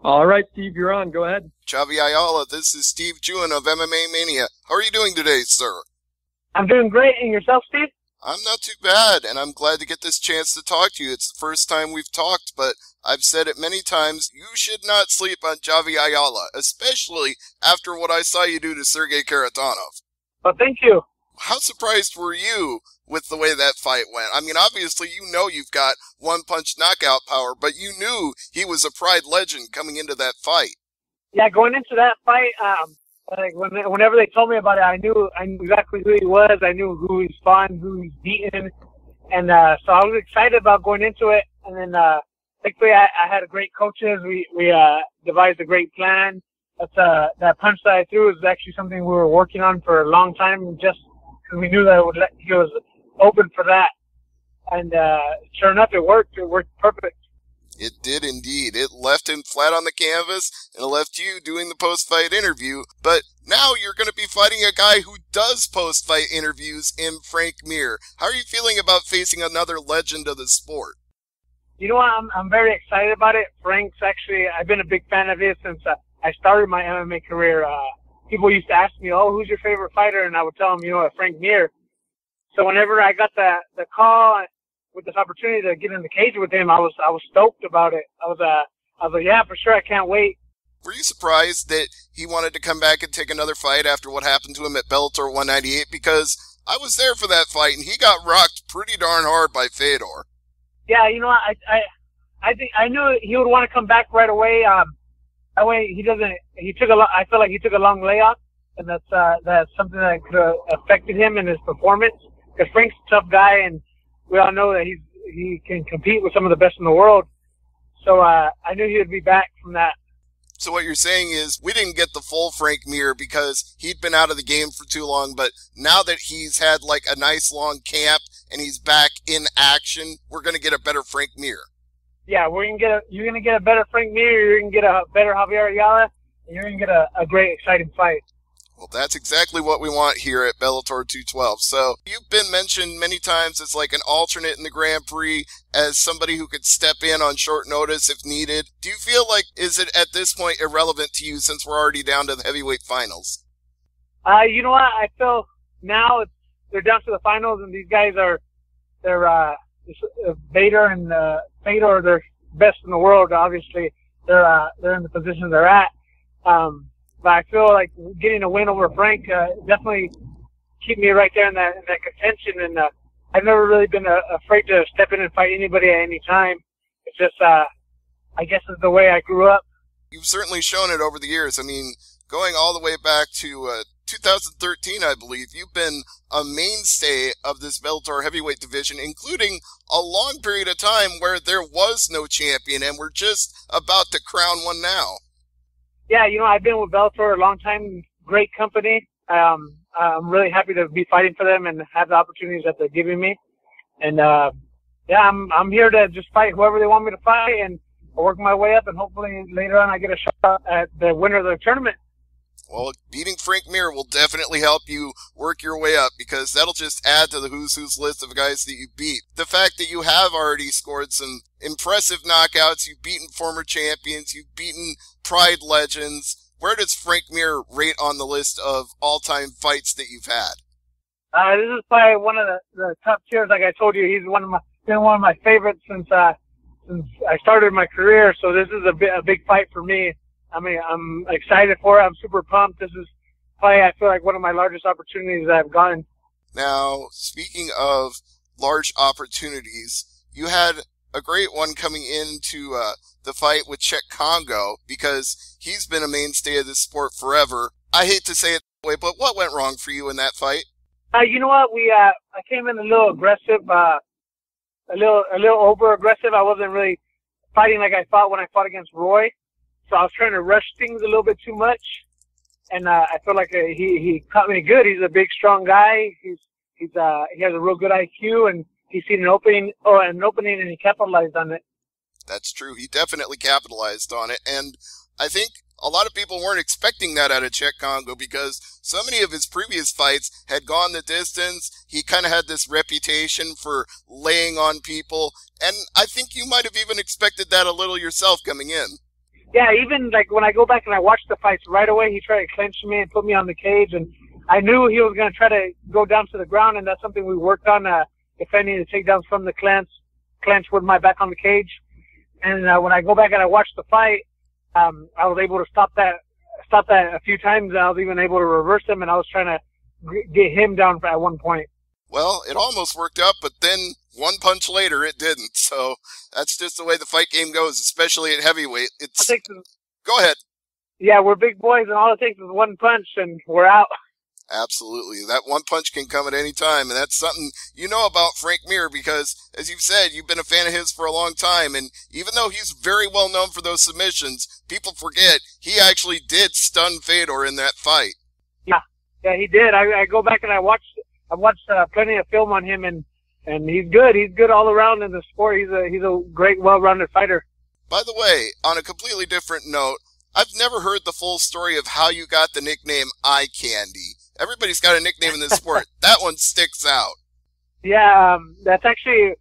All right, Steve, you're on. Go ahead. Javy Ayala, this is Steve Jewin of MMA Mania. How are you doing today, sir? I'm doing great. And yourself, Steve? I'm not too bad, and I'm glad to get this chance to talk to you. It's the first time we've talked, but I've said it many times, you should not sleep on Javy Ayala, especially after what I saw you do to Sergey Karatanov. Well, thank you. How surprised were you with the way that fight went? I mean, obviously, you know you've got one-punch knockout power, but you knew he was a Pride legend coming into that fight. Yeah, going into that fight, whenever they told me about it, I knew exactly who he was. I knew who he's fought, who he's beaten, and so I was excited about going into it. And then, thankfully, I had great coaches. We devised a great plan. That punch that I threw was actually something we were working on for a long time, just because we knew that he was open for that. And sure enough, it worked. It worked perfect. It did indeed. It left him flat on the canvas, and it left you doing the post-fight interview. But now you're going to be fighting a guy who does post-fight interviews in Frank Mir. How are you feeling about facing another legend of the sport? You know what? I'm very excited about it. Frank's actually, I've been a big fan of his since I started my MMA career. People used to ask me, "Oh, who's your favorite fighter?" And I would tell them, Frank Mir. So whenever I got the call with this opportunity to get in the cage with him, I was stoked about it. I was like, yeah, for sure, I can't wait. Were you surprised that he wanted to come back and take another fight after what happened to him at Bellator 198? Because I was there for that fight, and he got rocked pretty darn hard by Fedor. Yeah, you know what? I think I knew he would want to come back right away. That way he doesn't. I feel like he took a long layoff, and that's something that could have affected him in his performance. Because Frank's a tough guy, and we all know that he can compete with some of the best in the world. So I knew he would be back from that. So what you're saying is we didn't get the full Frank Mir because he'd been out of the game for too long, but now that he's had like a nice long camp and he's back in action, we're going to get a better Frank Mir. Yeah, you're going to get a better Frank Mir, you're going to get a better Javy Ayala, and you're going to get a great, exciting fight. Well, that's exactly what we want here at Bellator 212. So you've been mentioned many times as like an alternate in the Grand Prix, as somebody who could step in on short notice if needed. Do you feel like, is it at this point irrelevant to you since we're already down to the heavyweight finals? You know what? I feel now they're down to the finals, and these guys they're Bader and Fedor, they're best in the world. Obviously, they're in the position they're at. But I feel like getting a win over Frank definitely keep me right there in that contention. And I've never really been afraid to step in and fight anybody at any time. It's just, I guess it's the way I grew up. You've certainly shown it over the years. I mean, going all the way back to 2013, I believe, you've been a mainstay of this Bellator heavyweight division, including a long period of time where there was no champion, and we're just about to crown one now. Yeah, I've been with Bellator a long time. Great company. I'm really happy to be fighting for them and have the opportunities that they're giving me. And I'm here to just fight whoever they want me to fight and work my way up. And hopefully later on I get a shot at the winner of the tournament. Well, beating Frank Mir will definitely help you work your way up, because that'll just add to the who's list of guys that you beat. The fact that you have already scored some impressive knockouts, you've beaten former champions, you've beaten Pride legends. Where does Frank Mir rate on the list of all-time fights that you've had? This is probably one of the top tiers. Like I told you, he's been one of my favorites since I started my career. So this is a big fight for me. I mean, I'm excited for it. I'm super pumped. This is probably, I feel like, one of my largest opportunities that I've gotten. Now, speaking of large opportunities, you had a great one coming into the fight with Czech Congo, because he's been a mainstay of this sport forever. I hate to say it that way, but what went wrong for you in that fight? You know what? I came in a little aggressive, a little over aggressive. I wasn't really fighting like I fought when I fought against Roy. So I was trying to rush things a little bit too much, and I feel like he caught me good. He's a big, strong guy. He has a real good IQ, and he's seen an opening, and he capitalized on it. That's true. He definitely capitalized on it, and I think a lot of people weren't expecting that out of Czech Congo, because so many of his previous fights had gone the distance. He kind of had this reputation for laying on people, and I think you might have even expected that a little yourself coming in. Yeah, even like when I go back and I watch the fights right away, he tried to clinch me and put me on the cage, and I knew he was going to try to go down to the ground, and that's something we worked on, defending the takedowns from the clinch with my back on the cage. And when I go back and I watch the fight, I was able to stop that a few times. I was even able to reverse him, and I was trying to get him down at one point. Well, it almost worked out, but then one punch later, it didn't. So that's just the way the fight game goes, especially at heavyweight. Go ahead. Yeah, we're big boys, and all it takes is one punch, and we're out. Absolutely. That one punch can come at any time, and that's something you know about Frank Mir because, as you've said, you've been a fan of his for a long time, and even though he's very well known for those submissions, people forget he actually did stun Fedor in that fight. Yeah, he did. I go back and I watched plenty of film on him, and he's good. He's good all around in the sport. He's a great, well-rounded fighter. By the way, on a completely different note, I've never heard the full story of how you got the nickname Eye Candy. Everybody's got a nickname in this sport. That one sticks out. Yeah, that's actually,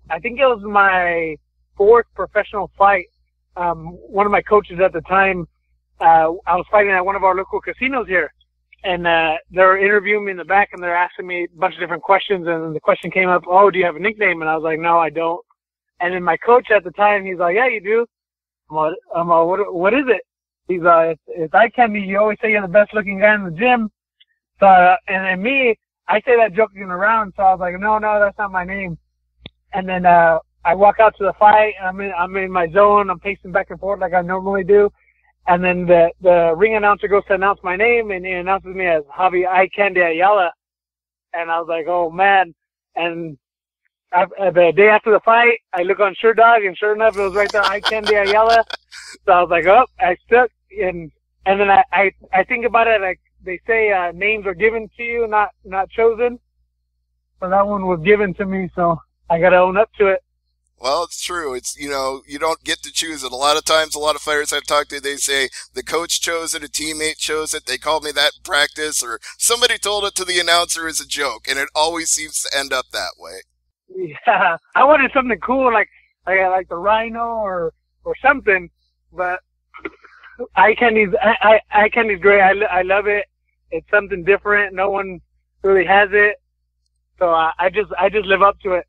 I think it was my fourth professional fight. One of my coaches at the time, I was fighting at one of our local casinos here. And they're interviewing me in the back, and they're asking me a bunch of different questions. And the question came up, "Oh, do you have a nickname?" And I was like, "No, I don't." And then my coach at the time, he's like, "Yeah, you do." I'm like, what is it? He's like, "It's Eye Candy. You always say you're the best looking guy in the gym." So, and then me, I say that joking around. So I was like, "No, that's not my name." And then I walk out to the fight, and I'm in my zone. I'm pacing back and forth like I normally do. And then the ring announcer goes to announce my name, and he announces me as Javy Ayala. And I was like, oh, man. And the day after the fight, I look on SureDog, and sure enough, it was right there, Ayala. So I was like, oh, I stuck. And then I think about it, like they say, names are given to you, not chosen. So that one was given to me, so I got to own up to it. Well, it's true. It's, you don't get to choose it. A lot of times, a lot of fighters I've talked to, they say the coach chose it, a teammate chose it, they called me that in practice, or somebody told it to the announcer as a joke, and it always seems to end up that way. Yeah, I wanted something cool, like the Rhino or something, but Eye Candy's great. I love it. It's something different. No one really has it, so I just live up to it.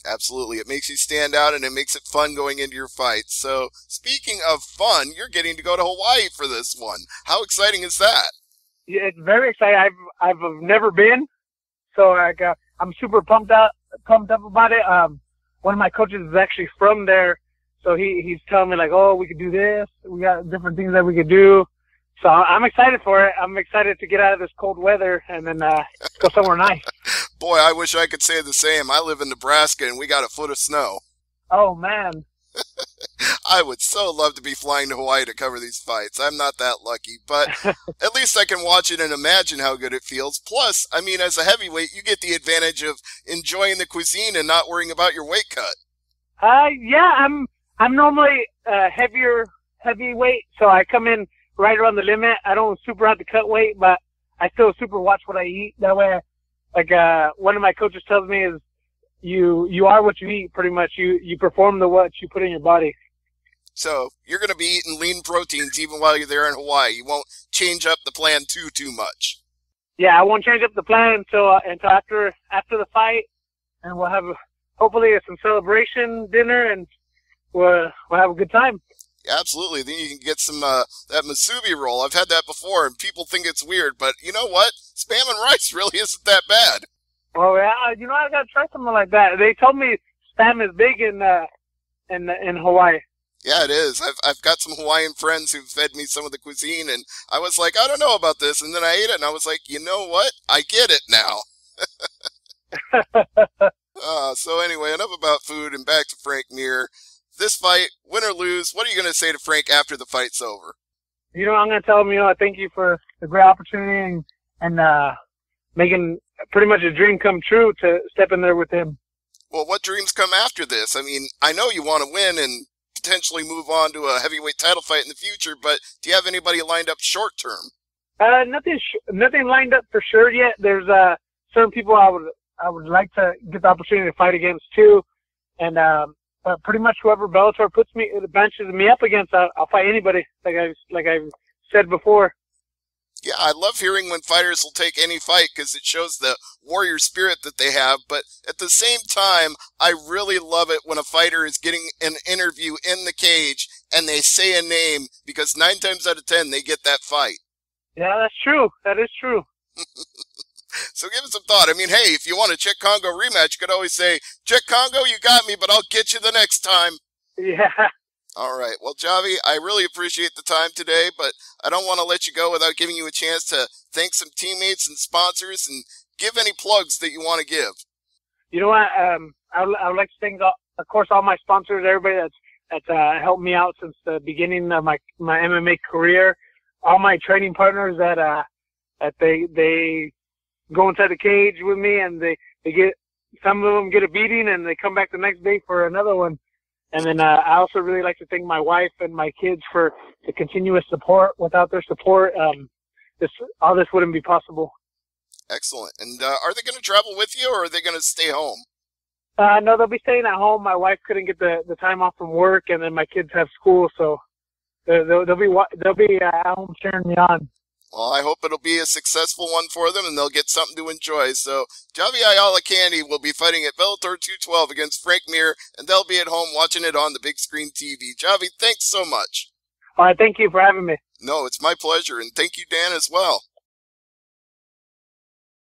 Absolutely. It makes you stand out, and it makes it fun going into your fights. So, speaking of fun, you're getting to go to Hawaii for this one. How exciting is that? Yeah, it's very exciting. I've never been, so I'm super pumped up about it. One of my coaches is actually from there, so he's telling me like, oh, we could do this. We got different things that we could do. So I'm excited for it. I'm excited to get out of this cold weather and then go somewhere nice. Boy, I wish I could say the same. I live in Nebraska, and we got a foot of snow. Oh, man. I would so love to be flying to Hawaii to cover these fights. I'm not that lucky, but at least I can watch it and imagine how good it feels. Plus, I mean, as a heavyweight, you get the advantage of enjoying the cuisine and not worrying about your weight cut. Yeah, I'm normally heavyweight, so I come in right around the limit. I don't super have to cut weight, but I still super watch what I eat. That way, like one of my coaches tells me is you are what you eat, pretty much. You perform what you put in your body. So you're going to be eating lean proteins even while you're there in Hawaii. You won't change up the plan too much. Yeah, I won't change up the plan until after the fight, and we'll have hopefully some celebration dinner, and we'll have a good time. Yeah, absolutely. Then you can get some that musubi roll. I've had that before, and people think it's weird, but you know what? Spam and rice really isn't that bad. Oh yeah, I gotta try something like that. They told me spam is big in Hawaii. Yeah, it is. I've got some Hawaiian friends who've fed me some of the cuisine, and I was like, I don't know about this, and then I ate it, and I was like, you know what? I get it now. So anyway, enough about food, and back to Frank Mir. This fight, win or lose, what are you going to say to Frank after the fight's over? I'm going to tell him, thank you for the great opportunity and making pretty much a dream come true to step in there with him. Well, what dreams come after this? I mean, I know you want to win and potentially move on to a heavyweight title fight in the future, but do you have anybody lined up short term? Nothing lined up for sure yet. There's certain people I would like to get the opportunity to fight against too, and pretty much whoever Bellator benches me up against, I'll fight anybody. Like I've said before. Yeah, I love hearing when fighters will take any fight because it shows the warrior spirit that they have. But at the same time, I really love it when a fighter is getting an interview in the cage and they say a name, because 9 times out of 10 they get that fight. Yeah, that's true. That is true. So give it some thought. I mean, hey, if you want a Czech Congo rematch, you could always say, Czech Congo, you got me, but I'll get you the next time. Yeah. All right. Well, Javy, I really appreciate the time today, but I don't want to let you go without giving you a chance to thank some teammates and sponsors and give any plugs that you want to give. You know what? I would like to thank, of course, all my sponsors, everybody that's helped me out since the beginning of my MMA career. All my training partners that they go inside the cage with me, and they get, some of them get a beating and they come back the next day for another one. And then I also really like to thank my wife and my kids for the continuous support. Without their support, all this wouldn't be possible. Excellent. And are they going to travel with you, or are they going to stay home? No, they'll be staying at home. My wife couldn't get the time off from work, and then my kids have school, so they'll be at home cheering me on. Well, I hope it'll be a successful one for them, and they'll get something to enjoy. So, Javy Ayala Candy will be fighting at Bellator 212 against Frank Mir, and they'll be at home watching it on the big screen TV. Javy, thanks so much. All right, thank you for having me. No, it's my pleasure, and thank you, Dan, as well.